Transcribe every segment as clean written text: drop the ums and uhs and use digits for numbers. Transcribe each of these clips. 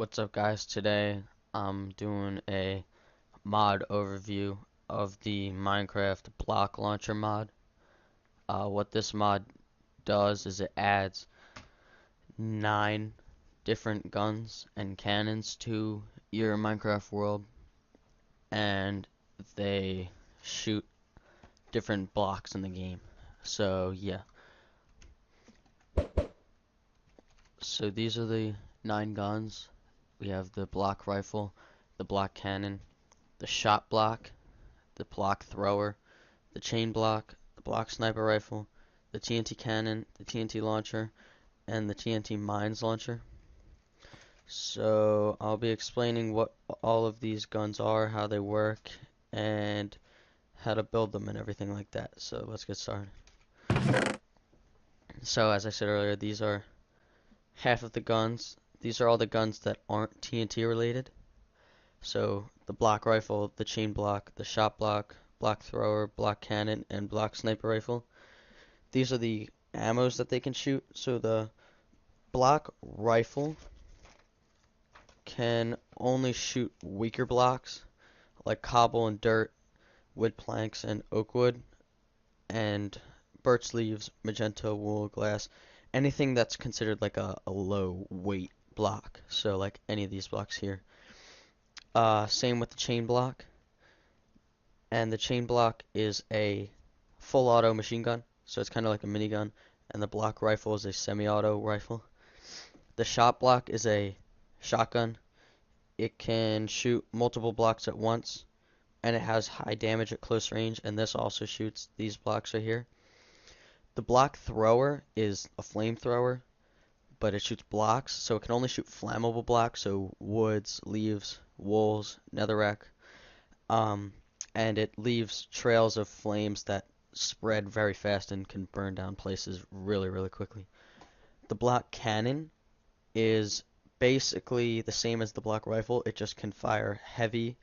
What's up, guys? Today I'm doing a mod overview of the Minecraft block launcher mod. What this mod does is it adds 9 different guns and cannons to your Minecraft world, and they shoot different blocks in the game. So yeah, so these are the 9 guns. We have the block rifle, the block cannon, the shot block, the block thrower, the chain block, the block sniper rifle, the TNT cannon, the TNT launcher, and the TNT mines launcher. So I'll be explaining what all of these guns are, how they work, and how to build them and everything like that. So let's get started. So as I said earlier, these are half of the guns. These are all the guns that aren't TNT related. So the block rifle, the chain block, the shot block, block thrower, block cannon, and block sniper rifle. These are the ammos that they can shoot. So the block rifle can only shoot weaker blocks like cobble and dirt, wood planks and oak wood, and birch leaves, magenta, wool, glass, anything that's considered like a low weight block. So like any of these blocks here. Same with the chain block. And the chain block is a full auto machine gun. So it's kind of like a minigun. And the block rifle is a semi-auto rifle. The shot block is a shotgun. It can shoot multiple blocks at once, and it has high damage at close range, and this also shoots these blocks right here. The block thrower is a flamethrower, but it shoots blocks, so it can only shoot flammable blocks, so woods, leaves, wools, netherrack, and it leaves trails of flames that spread very fast and can burn down places really, really quickly. The block cannon is basically the same as the block rifle. It just can fire heavy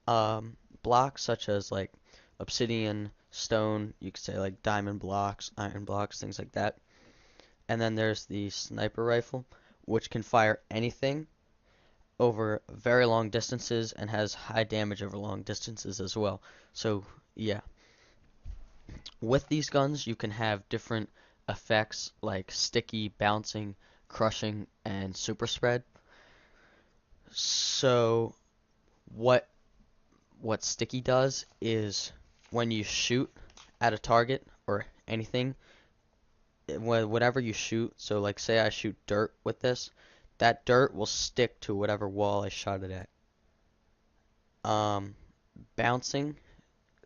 blocks such as like obsidian, stone, you could say like diamond blocks, iron blocks, things like that. And then there's the sniper rifle, which can fire anything over very long distances and has high damage over long distances as well. So yeah, with these guns you can have different effects like sticky, bouncing, crushing, and super spread. So what sticky does is when you shoot at a target or anything, whatever you shoot, so like say I shoot dirt with this, that dirt will stick to whatever wall I shot it at. Um, Bouncing,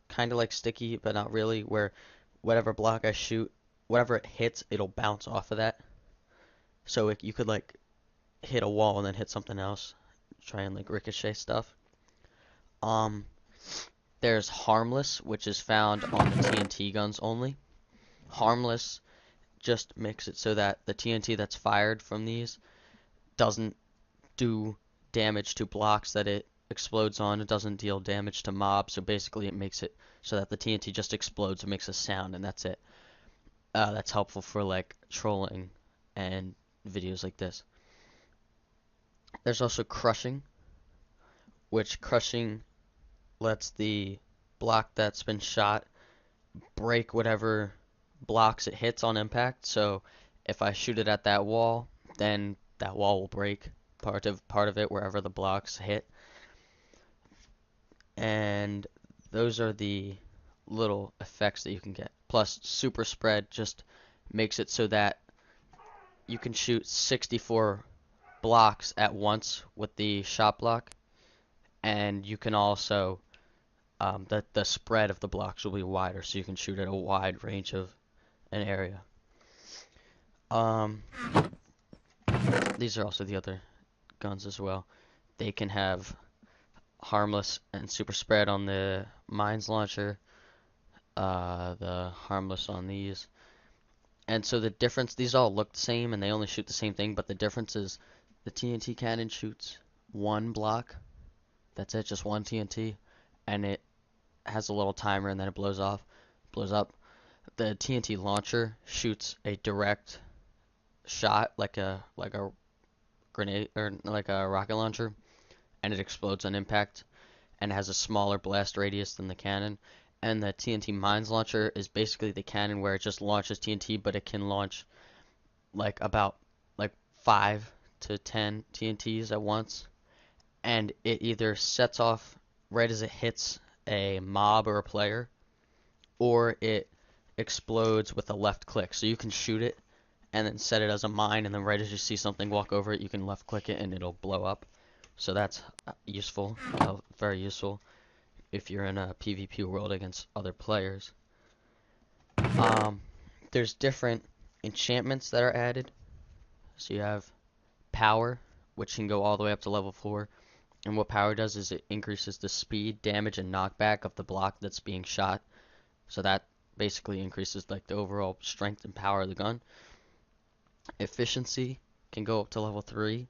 kind of like sticky, but not really, where whatever block I shoot, whatever it hits, it'll bounce off of that. So you could like hit a wall and then hit something else, try and like ricochet stuff. Um, there's harmless, which is found on the TNT guns only. Harmless just makes it so that the TNT that's fired from these doesn't do damage to blocks that it explodes on. It doesn't deal damage to mobs. So basically it makes it so that the TNT just explodes and makes a sound, and that's it. That's helpful for like trolling and videos like this. There's also crushing, which crushing lets the block that's been shot break whatever blocks it hits on impact. So if I shoot it at that wall, then that wall will break part of it wherever the blocks hit. And those are the little effects that you can get. Plus super spread just makes it so that you can shoot 64 blocks at once with the shot block, and you can also the spread of the blocks will be wider, so you can shoot at a wide range of an area. Um, these are also the other guns as well. They can have harmless and super spread on the mines launcher, the harmless on these. And so the difference, these all look the same and they only shoot the same thing, but the difference is the TNT cannon shoots one block. That's it, just one TNT, and it has a little timer and then it blows up. The TNT launcher shoots a direct shot, like a grenade or like a rocket launcher, and it explodes on impact, and has a smaller blast radius than the cannon. And the TNT mines launcher is basically the cannon where it just launches TNT, but it can launch like about like 5 to 10 TNTs at once, and it either sets off right as it hits a mob or a player, or it explodes with a left click. So you can shoot it and then set it as a mine, and then right as you see something walk over it, you can left click it and it'll blow up. So that's useful, very useful if you're in a PvP world against other players. Um, there's different enchantments that are added. So you have power, which can go all the way up to level 4. And what power does is it increases the speed, damage, and knockback of the block that's being shot. So that basically increases like the overall strength and power of the gun. Efficiency can go up to level 3,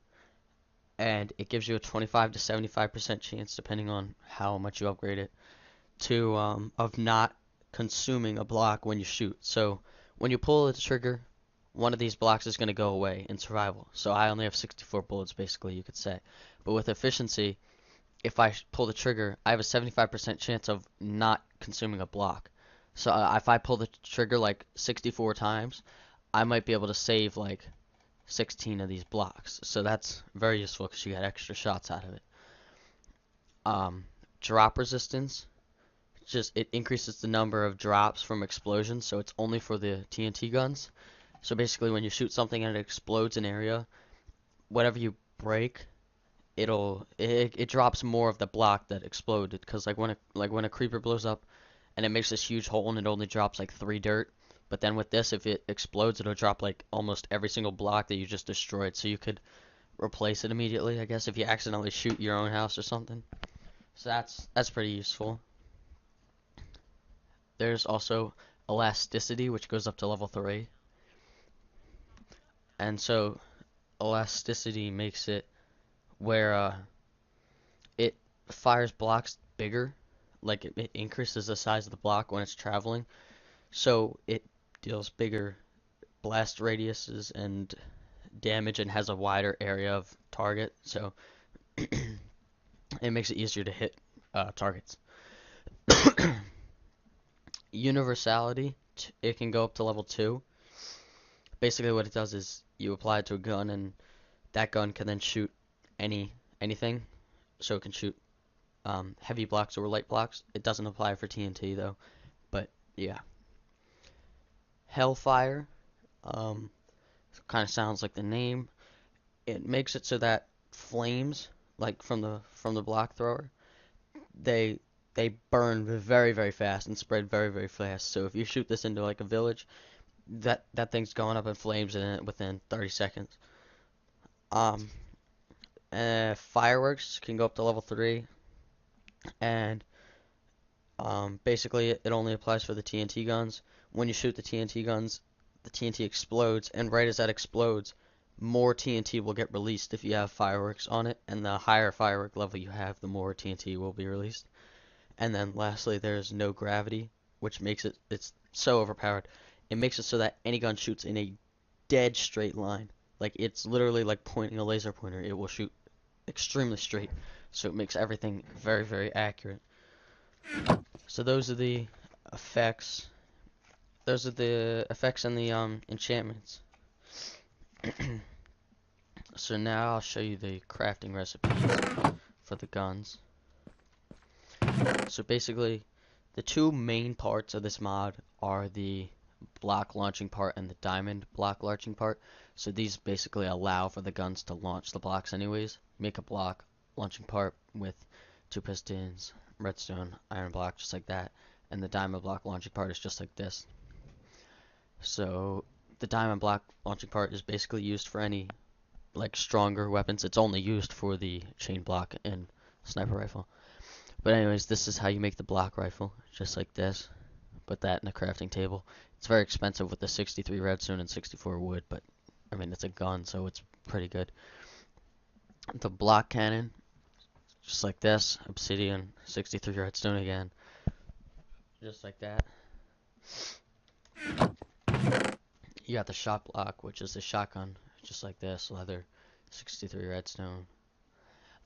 and it gives you a 25 to 75% chance, depending on how much you upgrade it, to of not consuming a block when you shoot. So when you pull the trigger, one of these blocks is going to go away in survival. So I only have 64 bullets, basically, you could say. But with efficiency, if I pull the trigger, I have a 75% chance of not consuming a block. So if I pull the trigger like 64 times, I might be able to save like 16 of these blocks. So that's very useful because you get extra shots out of it. Drop resistance, just it increases the number of drops from explosions, so it's only for the TNT guns. So basically when you shoot something and it explodes an area, whatever you break, it drops more of the block that exploded, because like when a creeper blows up and it makes this huge hole and it only drops like 3 dirt, but then with this, if it explodes, it'll drop like almost every single block that you just destroyed, so you could replace it immediately, I guess, if you accidentally shoot your own house or something. So that's pretty useful. There's also elasticity, which goes up to level 3. And so elasticity makes it where it fires blocks bigger, like it increases the size of the block when it's traveling, so it deals bigger blast radiuses and damage and has a wider area of target, so it makes it easier to hit targets. Universality, it can go up to level 2. Basically what it does is you apply it to a gun, and that gun can then shoot anything, so it can shoot heavy blocks or light blocks. It doesn't apply for TNT though, but yeah. Hellfire, kind of sounds like the name. It makes it so that flames, like from the block thrower, they they burn very very fast and spread very very fast. So if you shoot this into like a village, that thing's going up in flames within 30 seconds. Um, Fireworks can go up to level 3, and basically it only applies for the TNT guns. When you shoot the TNT guns, the TNT explodes, and right as that explodes, more TNT will get released if you have fireworks on it, and the higher firework level you have, the more TNT will be released. And then lastly, there's no gravity, which makes it's so overpowered. It makes it so that any gun shoots in a dead straight line. Like it's literally like pointing a laser pointer. It will shoot extremely straight. So it makes everything very, very accurate. So those are the effects. Those are the effects and the enchantments. So now I'll show you the crafting recipes for the guns. So basically, the two main parts of this mod are the block launching part and the diamond block launching part. So these basically allow for the guns to launch the blocks anyways. Make a block launching part with 2 pistons, redstone, iron block, just like that. And the diamond block launching part is just like this. So the diamond block launching part is basically used for any like stronger weapons. It's only used for the chain block and sniper rifle. But anyways, this is how you make the block rifle, just like this. Put that in a crafting table. It's very expensive with the 63 redstone and 64 wood, but I mean it's a gun, so it's pretty good. The block cannon, just like this, obsidian, 63 redstone again, just like that. You got the shot block, which is the shotgun, just like this, leather, 63 redstone.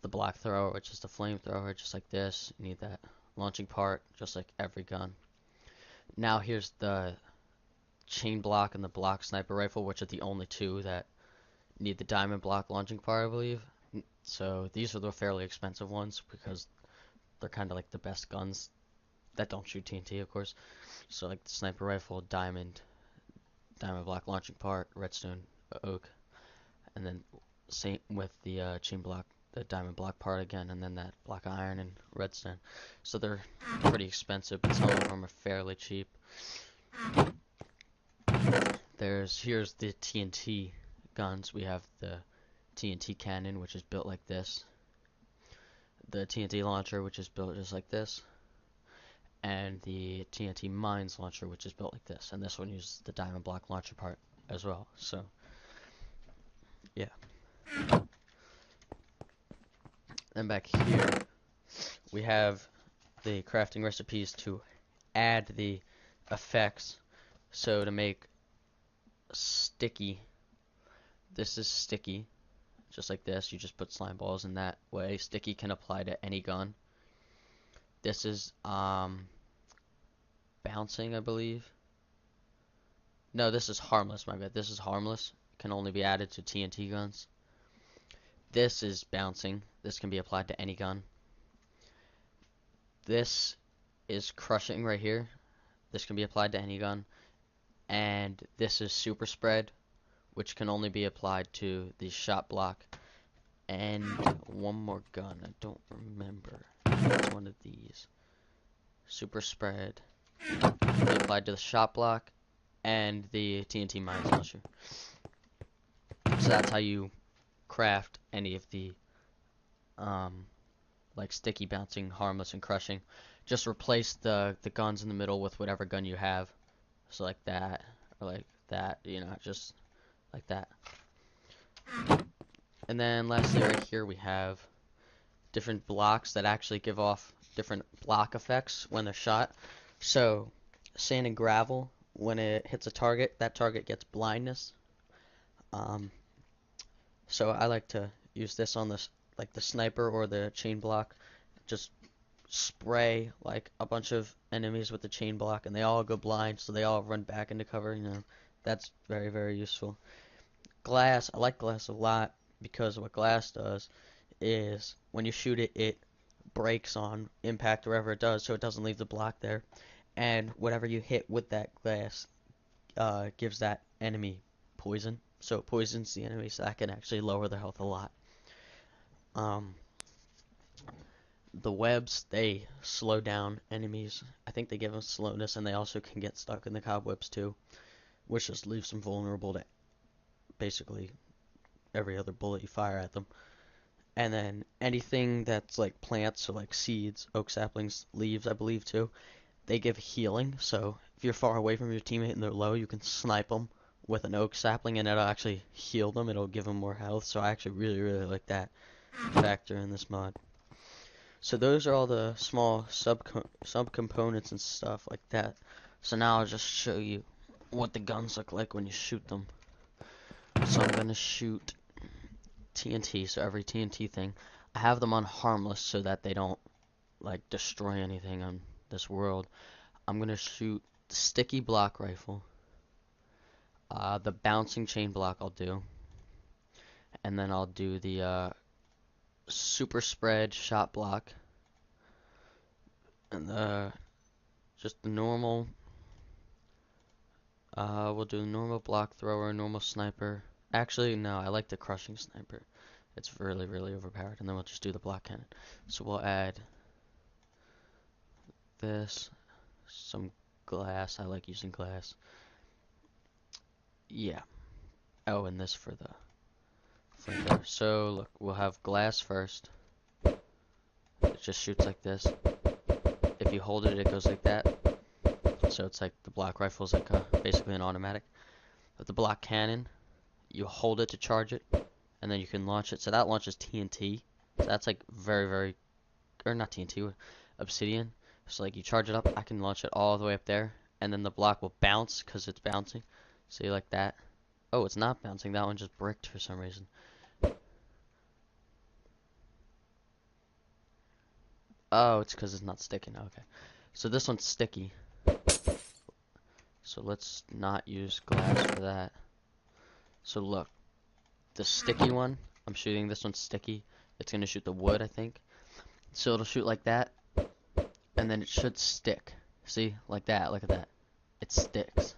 The block thrower, which is the flamethrower, just like this. You need that launching part, just like every gun. Now here's the chain block and the block sniper rifle, which are the only two that need the diamond block launching part, I believe. So these are the fairly expensive ones because they're kind of like the best guns that don't shoot TNT, of course. So like the sniper rifle, diamond block launching part, redstone, oak, and then same with the chain block, the diamond block part again, and then that block iron and redstone. So they're pretty expensive, but some of them are fairly cheap. Here's the TNT guns. We have the TNT cannon, which is built like this. The TNT launcher, which is built just like this. And the TNT mines launcher, which is built like this. And this one uses the diamond block launcher part as well. So, yeah. Then back here, we have the crafting recipes to add the effects. So to make sticky, this is sticky, just like this. You just put slime balls in that way. Sticky can apply to any gun. This is bouncing, I believe. No, this is harmless, my bad. This is harmless. It can only be added to TNT guns. This is bouncing. This can be applied to any gun. This is crushing right here. This can be applied to any gun. And this is super spread, which can only be applied to the shot block. And one more gun. I don't remember. It's one of these. Super spread. Be applied to the shot block and the TNT mines launcher. So that's how you craft any of the like sticky, bouncing, harmless, and crushing. Just replace the guns in the middle with whatever gun you have. So like that, or like that, you know, just like that. And then lastly right here we have different blocks that actually give off different block effects when they're shot. So sand and gravel, when it hits a target, that target gets blindness. So I like to use this on this, like the sniper or the chain block. Just spray like a bunch of enemies with the chain block, and they all go blind, so they all run back into cover. You know, that's very, very useful. Glass, I like glass a lot because what glass does is when you shoot it, it breaks on impact wherever it does, so it doesn't leave the block there. And whatever you hit with that glass gives that enemy poison. So it poisons the enemy, so that can actually lower their health a lot. The webs, they slow down enemies. I think they give them slowness, and they also can get stuck in the cobwebs too, which just leaves them vulnerable to basically every other bullet you fire at them. And then anything that's like plants, so like seeds, oak saplings, leaves, I believe too, they give healing. So if you're far away from your teammate and they're low, you can snipe them with an oak sapling, and it'll actually heal them. It'll give them more health. So I actually really, really like that factor in this mod. So those are all the small subcomponents and stuff like that. So now I'll just show you what the guns look like when you shoot them. So I'm gonna shoot TNT, so every TNT thing. I have them on harmless so that they don't like destroy anything on this world. I'm gonna shoot the sticky block rifle. The bouncing chain block I'll do. And then I'll do the super spread shot block. And just the normal. We'll do the normal block thrower, normal sniper. Actually, no, I like the crushing sniper. It's really, really overpowered. And then we'll just do the block cannon. So we'll add this, some glass. I like using glass. Yeah. Oh, and this for the flamethrower. So look, we'll have glass first. It just shoots like this. If you hold it, it goes like that. So it's like the block rifle is like basically an automatic. With the block cannon, you hold it to charge it, and then you can launch it. So that launches TNT. So that's like very, very, or not TNT, obsidian. So like you charge it up, I can launch it all the way up there, and then the block will bounce because it's bouncing. See, like that. Oh, it's not bouncing. That one just bricked for some reason. Oh, it's because it's not sticking. Okay. So this one's sticky. So let's not use glass for that. So look, the sticky one, I'm shooting. This one's sticky. It's gonna shoot the wood, I think. So it'll shoot like that, and then it should stick. See, like that. Look at that. It sticks.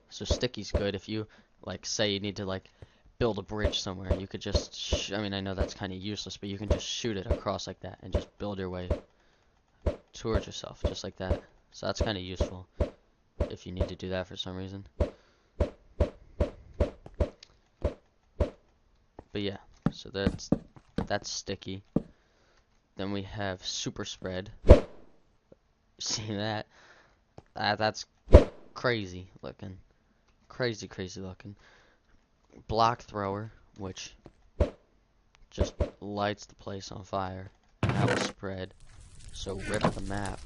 So sticky's good if you, like, say you need to, like, build a bridge somewhere. You could just, I mean, I know that's kind of useless, but you can just shoot it across like that and just build your way towards yourself, just like that. So that's kind of useful if you need to do that for some reason. But yeah, so that's sticky. Then we have super spread. See that? That's crazy looking. Crazy looking. Block thrower, which just lights the place on fire. And that will spread. So rip the map.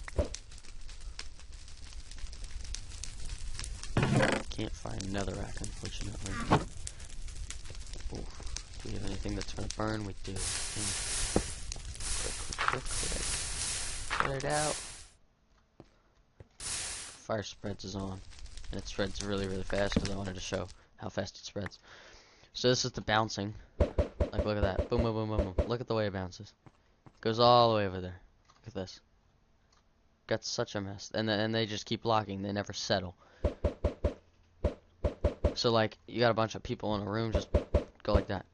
Can't find netherrack, unfortunately. Oof. Do we have anything that's gonna burn? We do. Quick. Put it out. Fire spreads is on. And it spreads really fast because I wanted to show how fast it spreads. So this is the bouncing. Like, look at that. Boom, boom, boom, boom, boom. Look at the way it bounces. Goes all the way over there. Look at this. Got such a mess. And they just keep blocking. They never settle. So, like, you got a bunch of people in a room, just go like that.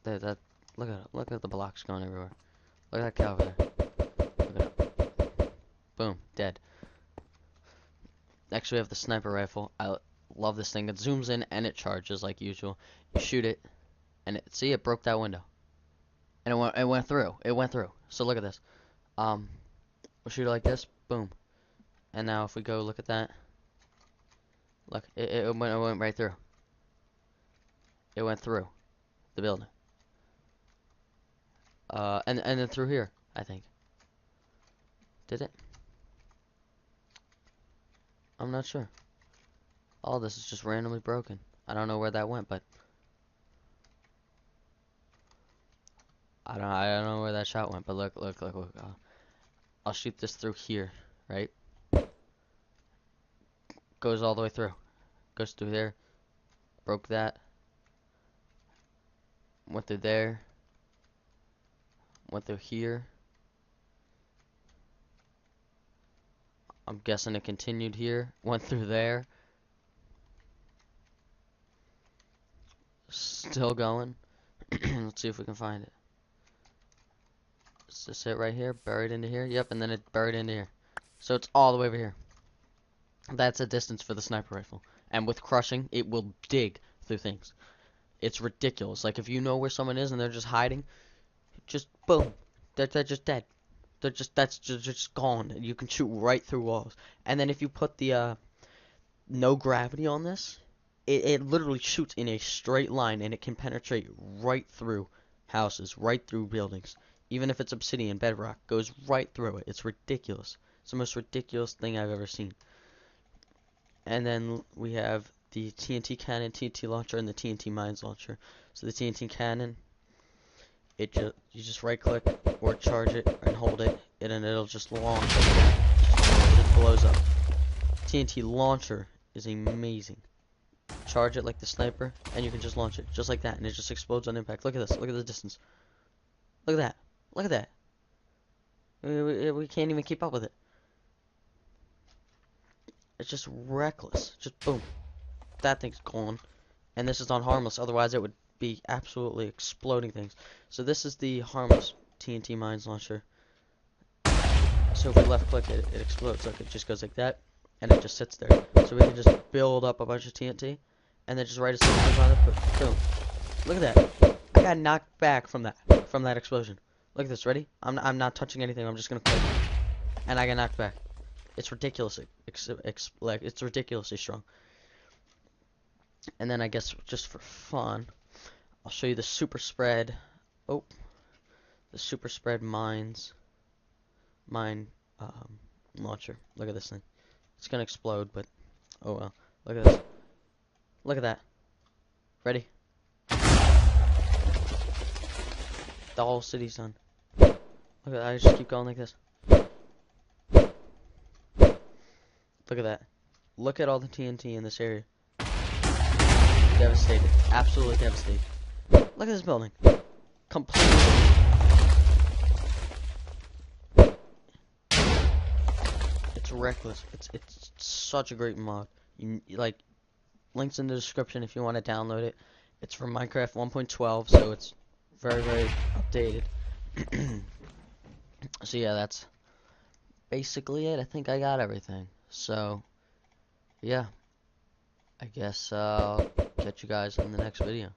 Look at it. Look at the blocks going everywhere. Look at that cow over there. Look at it. Boom. Dead. Next we have the sniper rifle. I love this thing. It zooms in and it charges like usual. You shoot it, and see, it broke that window. And it went through. It went through. So look at this. We'll shoot it like this. Boom. And now if we go look at that. Look, it went right through. It went through the building. And then through here, I think. Did it? I'm not sure. All this is just randomly broken. I don't know where that went, but I don't know where that shot went, but look. I'll shoot this through here, right? Goes all the way through. Goes through there. Broke that. Went through there. Went through here. I'm guessing it continued here. Went through there. Still going. Let's see if we can find it. Is this it right here? Buried into here? Yep, and then it buried into here. So it's all the way over here. That's a distance for the sniper rifle. And with crushing, it will dig through things. It's ridiculous. Like, if you know where someone is and they're just hiding, just boom. They're just dead. That's just gone. You can shoot right through walls. And then if you put the no gravity on this, it literally shoots in a straight line, and it can penetrate right through houses, right through buildings. Even if it's obsidian, bedrock, goes right through it. It's ridiculous. It's the most ridiculous thing I've ever seen. And then we have the TNT cannon, TNT launcher, and the TNT mines launcher. So the TNT cannon, you just right click or charge it and hold it, and then it'll just launch like that. It just blows up. TNT launcher is amazing. Charge it like the sniper, and you can just launch it just like that, and it just explodes on impact. Look at this. Look at the distance. Look at that. Look at that. We can't even keep up with it. It's just reckless. Just boom. That thing's gone. And this is on harmless, otherwise it would be absolutely exploding things. So this is the harmless TNT mines launcher. So if we left click it, it explodes. Look, it just goes like that, and it just sits there. So we can just build up a bunch of TNT, and then just right as soon as on it, boom. Look at that. I got knocked back from that explosion. Look at this. Ready? I'm not touching anything. I'm just gonna click, and I got knocked back. It's ridiculous. It's ridiculously strong. And then I guess just for fun, I'll show you the super spread. Oh, the super spread mine launcher. Look at this thing. It's gonna explode, but oh well. Look at this. Look at that. Ready? The whole city's done. Look at that, I just keep going like this. Look at that. Look at all the TNT in this area. Devastated. Absolutely devastated. Look at this building. Completely. It's reckless. It's such a great mod. Like, links in the description if you want to download it. It's from Minecraft 1.12, so it's very, very updated. So yeah, that's basically it. I think I got everything. So, yeah. I guess I'll catch you guys in the next video.